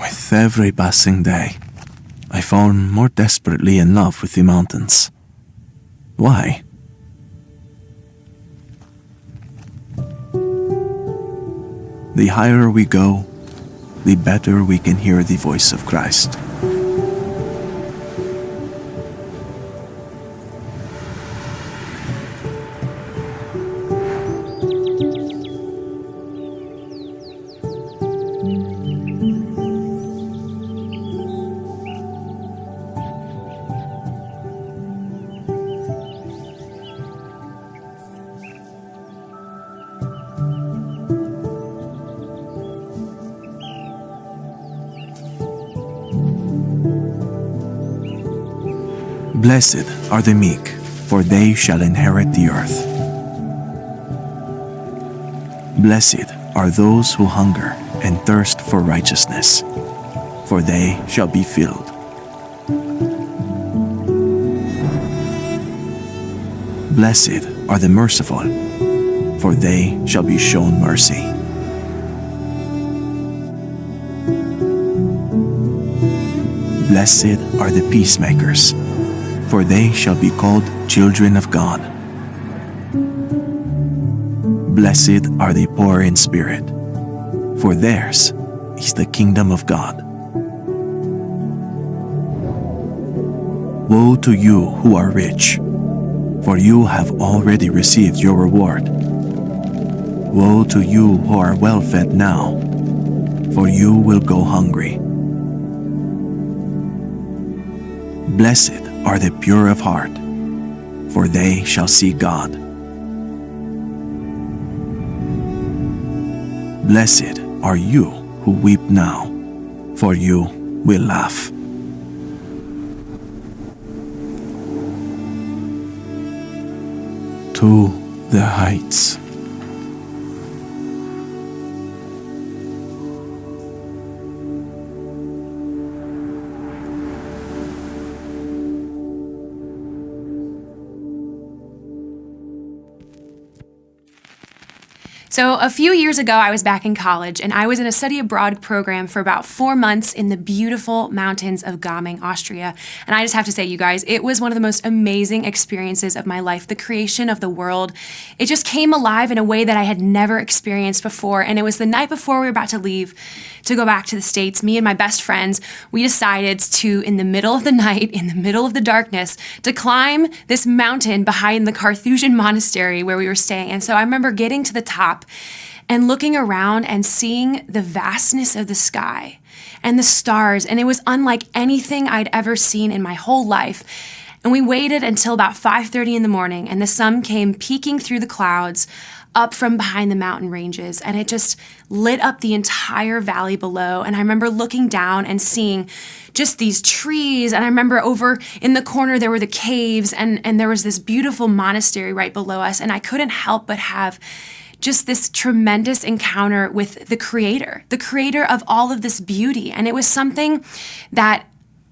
With every passing day, I fall more desperately in love with the mountains. Why? The higher we go, the better we can hear the voice of Christ. Blessed are the meek, for they shall inherit the earth. Blessed are those who hunger and thirst for righteousness, for they shall be filled. Blessed are the merciful, for they shall be shown mercy. Blessed are the peacemakers, for they shall be called children of God. Blessed are the poor in spirit, for theirs is the kingdom of God. Woe to you who are rich, for you have already received your reward. Woe to you who are well fed now, for you will go hungry. Blessed are the pure of heart, for they shall see God. Blessed are you who weep now, for you will laugh. To the heights. So a few years ago, I was back in college, and I was in a study abroad program for about 4 months in the beautiful mountains of Gaming, Austria. And I just have to say, you guys, it was one of the most amazing experiences of my life. The creation of the world, it just came alive in a way that I had never experienced before. And it was the night before we were about to leave to go back to the States. Me and my best friends, we decided to, in the middle of the night, in the middle of the darkness, to climb this mountain behind the Carthusian monastery where we were staying. And so I remember getting to the top and looking around and seeing the vastness of the sky and the stars. And it was unlike anything I'd ever seen in my whole life. And we waited until about 5:30 in the morning, and the sun came peeking through the clouds up from behind the mountain ranges, and it just lit up the entire valley below. And I remember looking down and seeing just these trees, and I remember over in the corner there were the caves, and there was this beautiful monastery right below us, and I couldn't help but have just this tremendous encounter with the creator of all of this beauty. And it was something that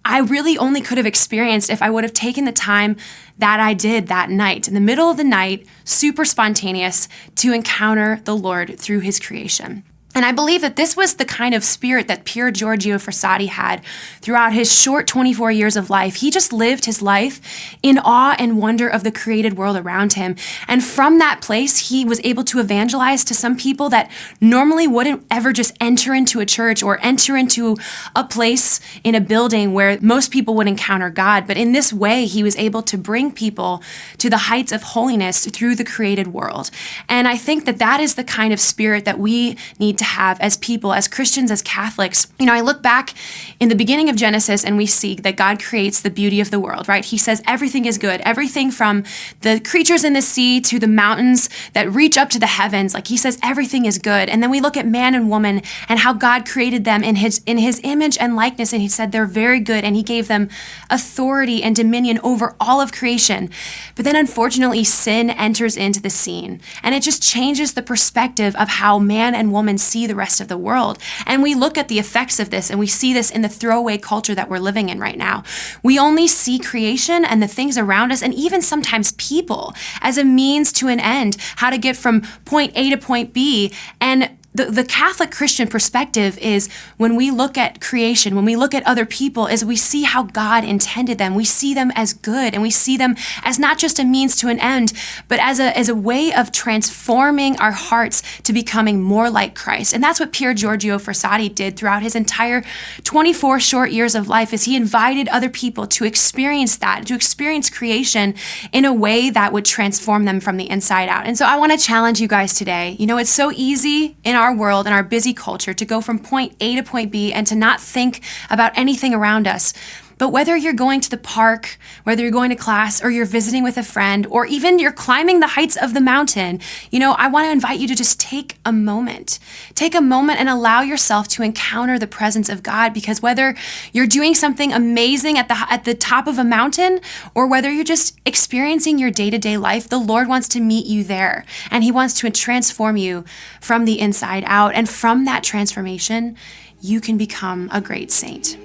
I really only could have experienced if I would have taken the time that I did that night, in the middle of the night, super spontaneous, to encounter the Lord through his creation. And I believe that this was the kind of spirit that Pier Giorgio Frassati had throughout his short 24 years of life. He just lived his life in awe and wonder of the created world around him. And from that place, he was able to evangelize to some people that normally wouldn't ever just enter into a church or enter into a place in a building where most people would encounter God. But in this way, he was able to bring people to the heights of holiness through the created world. And I think that that is the kind of spirit that we need to have as people, as Christians, as Catholics. You know, I look back in the beginning of Genesis and we see that God creates the beauty of the world, right? He says everything is good, everything from the creatures in the sea to the mountains that reach up to the heavens. Like he says everything is good. And then we look at man and woman and how God created them in his image and likeness, and he said they're very good, and he gave them authority and dominion over all of creation. But then unfortunately sin enters into the scene, and it just changes the perspective of how man and woman see the rest of the world. And we look at the effects of this, and we see this in the throwaway culture that we're living in right now. We only see creation and the things around us, and even sometimes people, as a means to an end, how to get from point A to point B. And the Catholic Christian perspective is when we look at creation, when we look at other people, is we see how God intended them. We see them as good, and we see them as not just a means to an end, but as a way of transforming our hearts to becoming more like Christ. And that's what Pier Giorgio Frassati did throughout his entire 24 short years of life, is he invited other people to experience that, to experience creation in a way that would transform them from the inside out. And so I want to challenge you guys today. You know, it's so easy in our world, in our busy culture, to go from point A to point B and to not think about anything around us. But whether you're going to the park, whether you're going to class, or you're visiting with a friend, or even you're climbing the heights of the mountain, you know, I want to invite you to just take a moment. Take a moment and allow yourself to encounter the presence of God, because whether you're doing something amazing at the top of a mountain, or whether you're just experiencing your day-to-day life, the Lord wants to meet you there, and he wants to transform you from the inside out. And from that transformation, you can become a great saint.